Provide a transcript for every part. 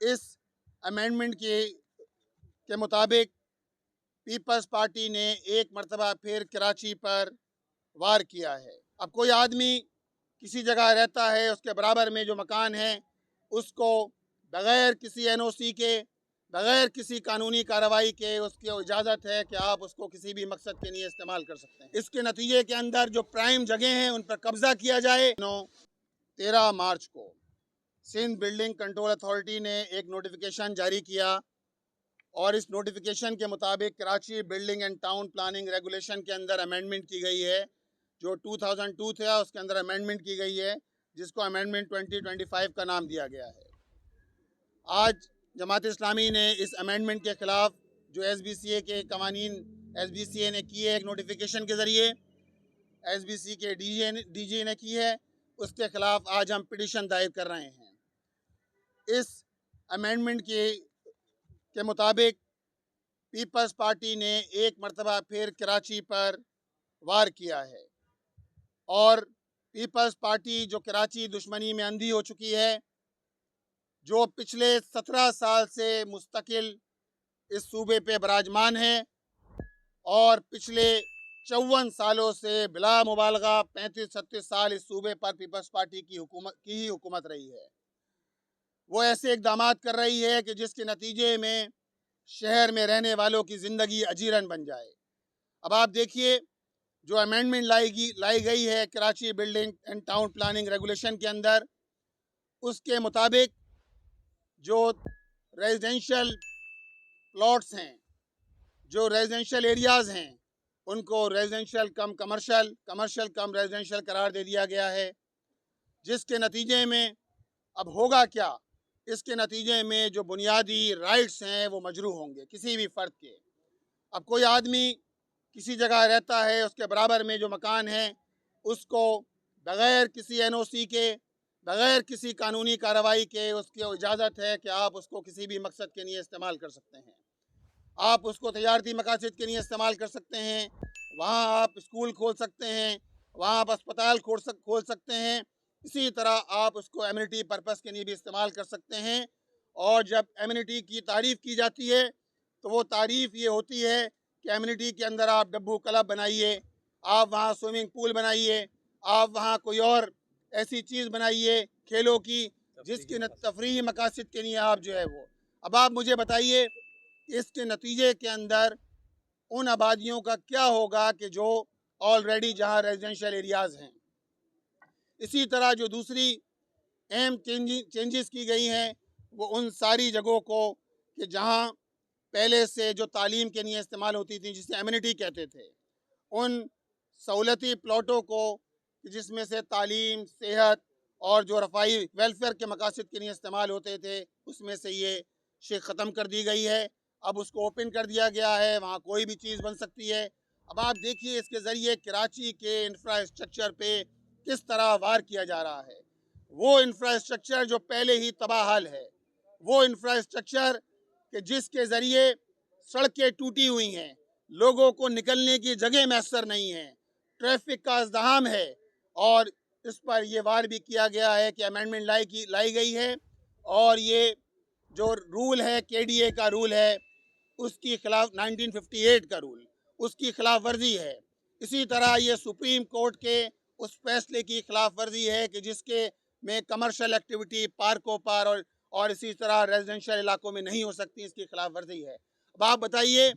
اس amendment کے مطابق Peoples party نے ایک مرتبہ پھر کراچی پر وار کیا ہے۔ اب کوئی آدمی کسی جگہ رہتا ہے، اس کے برابر میں جو مکان ہے اس کو بغیر کسی این او سی کے، بغیر کسی قانونی کارروائی کے اس کی اجازت ہے کہ آپ اس کو کسی بھی مقصد کے لیے استعمال کر سکتے ہیں۔ اس کے نتیجے کے اندر جو پرائم جگہ ہیں ان پر قبضہ کیا جائے۔ 13 مارچ کو سندھ بلڈنگ کنٹرول اتھارٹی نے ایک نوٹیفیکیشن جاری کیا اور اس نوٹیفیکیشن کے مطابق Karachi building and town planning regulation کے اندر امینڈمنٹ کی گئی ہے، جو 2002 تھا اس کے اندر امینڈمنٹ کی گئی ہے، جس کو امینڈمنٹ 2025 کا نام دیا گیا ہے۔ آج جماعت اسلامی نے اس امینڈمنٹ کے خلاف جو ایس بی سی اے کے قوانین ایس بی سی اے نے کیے ایک نوٹیفیکیشن کے ذریعے، ایس بی سی کے ڈی جی نے کی ہے، اس کے خلاف آج ہم پٹیشن دائر کر رہے ہیں۔ اس امینڈمنٹ کے مطابق پیپلز پارٹی نے ایک مرتبہ پھر کراچی پر وار کیا ہے اور پیپلز پارٹی جو کراچی دشمنی میں اندھی ہو چکی ہے، جو پچھلے 17 سال سے مستقل اس صوبے پہ براجمان ہے اور پچھلے 54 سالوں سے بلا مبالغہ 35-36 سال اس صوبے پر پیپلز پارٹی کی ہی حکومت رہی ہے، وہ ایسے اقدامات کر رہی ہے کہ جس کے نتیجے میں شہر میں رہنے والوں کی زندگی اجیرن بن جائے۔ اب آپ دیکھیے جو امینڈمنٹ لائی گئی ہے Karachi building and town planning regulation کے اندر، اس کے مطابق جو ریزیڈینشل پلاٹس ہیں، جو ریزیڈینشل ایریاز ہیں، ان کو ریزیڈینشل کم کمرشل، کمرشل کم ریزیڈینشل قرار دے دیا گیا ہے، جس کے نتیجے میں اب ہوگا کیا؟ اس کے نتیجے میں جو بنیادی رائٹس ہیں وہ مجروح ہوں گے کسی بھی فرد کے۔ اب کوئی آدمی کسی جگہ رہتا ہے، اس کے برابر میں جو مکان ہے اس کو بغیر کسی این او سی کے، بغیر کسی قانونی کارروائی کے اس کی اجازت ہے کہ آپ اس کو کسی بھی مقصد کے لیے استعمال کر سکتے ہیں۔ آپ اس کو تجارتی مقاصد کے لیے استعمال کر سکتے ہیں، وہاں آپ اسکول کھول سکتے ہیں، وہاں آپ اسپتال کھول سکتے ہیں، اسی طرح آپ اس کو ایمنٹی پرپس کے لیے بھی استعمال کر سکتے ہیں۔ اور جب ایمنٹی کی تعریف کی جاتی ہے تو وہ تعریف یہ ہوتی ہے کہ ایمنٹی کے اندر آپ ڈبو کلب بنائیے، آپ وہاں سوئمنگ پول بنائیے، آپ وہاں کوئی اور ایسی چیز بنائیے کھیلوں کی جس کے تفریحی مقاصد کے لیے آپ جو ہے وہ۔ اب آپ مجھے بتائیے کہ اس کے نتیجے کے اندر ان آبادیوں کا کیا ہوگا کہ جو آلریڈی جہاں ریزیڈینشل ایریاز ہیں۔ اسی طرح جو دوسری اہم چینجز کی گئی ہیں وہ ان ساری جگہوں کو کہ جہاں پہلے سے جو تعلیم کے لیے استعمال ہوتی تھی جسے ایمنٹی کہتے تھے، ان سہولتی پلاٹوں کو جس میں سے تعلیم، صحت اور جو رفاہی ویلفیئر کے مقاصد کے لیے استعمال ہوتے تھے اس میں سے یہ شے ختم کر دی گئی ہے۔ اب اس کو اوپن کر دیا گیا ہے، وہاں کوئی بھی چیز بن سکتی ہے۔ اب آپ دیکھیے اس کے ذریعے کراچی کے انفراسٹرکچر پہ کس طرح وار کیا جا رہا ہے۔ وہ انفراسٹرکچر جو پہلے ہی تباہ حال ہے، وہ انفراسٹرکچر کہ جس کے ذریعے سڑکیں ٹوٹی ہوئی ہیں، لوگوں کو نکلنے کی جگہ میسر نہیں ہے، ٹریفک کا ازدحام ہے، اور اس پر یہ وار بھی کیا گیا ہے کہ امینڈمنٹ لائی گئی ہے اور یہ جو رول ہے کے ڈی اے کا رول ہے اس کی خلاف 1958 کا رول، اس کی خلاف ورزی ہے۔ اسی طرح یہ سپریم کورٹ کے اس فیصلے کی خلاف ورزی ہے کہ جس کے میں کمرشل ایکٹیویٹی پارکوں پر اور اسی طرح ریزیڈینشل علاقوں میں نہیں ہو سکتی، اس کی خلاف ورزی ہے۔ اب آپ بتائیے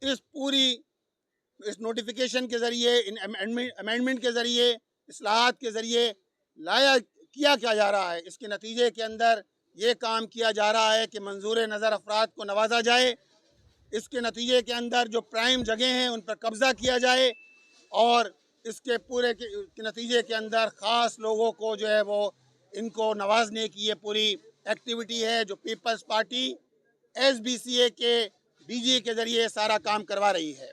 اس نوٹیفیکیشن کے ذریعے، ان امینڈمنٹ کے ذریعے، اصلاحات کے ذریعے کیا جا رہا ہے؟ اس کے نتیجے کے اندر یہ کام کیا جا رہا ہے کہ منظور نظر افراد کو نوازا جائے، اس کے نتیجے کے اندر جو پرائم جگہ ہیں ان پر قبضہ کیا جائے، اور اس کے پورے کے نتیجے کے اندر خاص لوگوں کو جو ہے وہ ان کو نوازنے کی یہ پوری ایکٹیویٹی ہے جو Peoples Party S B C A کے ڈی جی کے ذریعے سارا کام کروا رہی ہے۔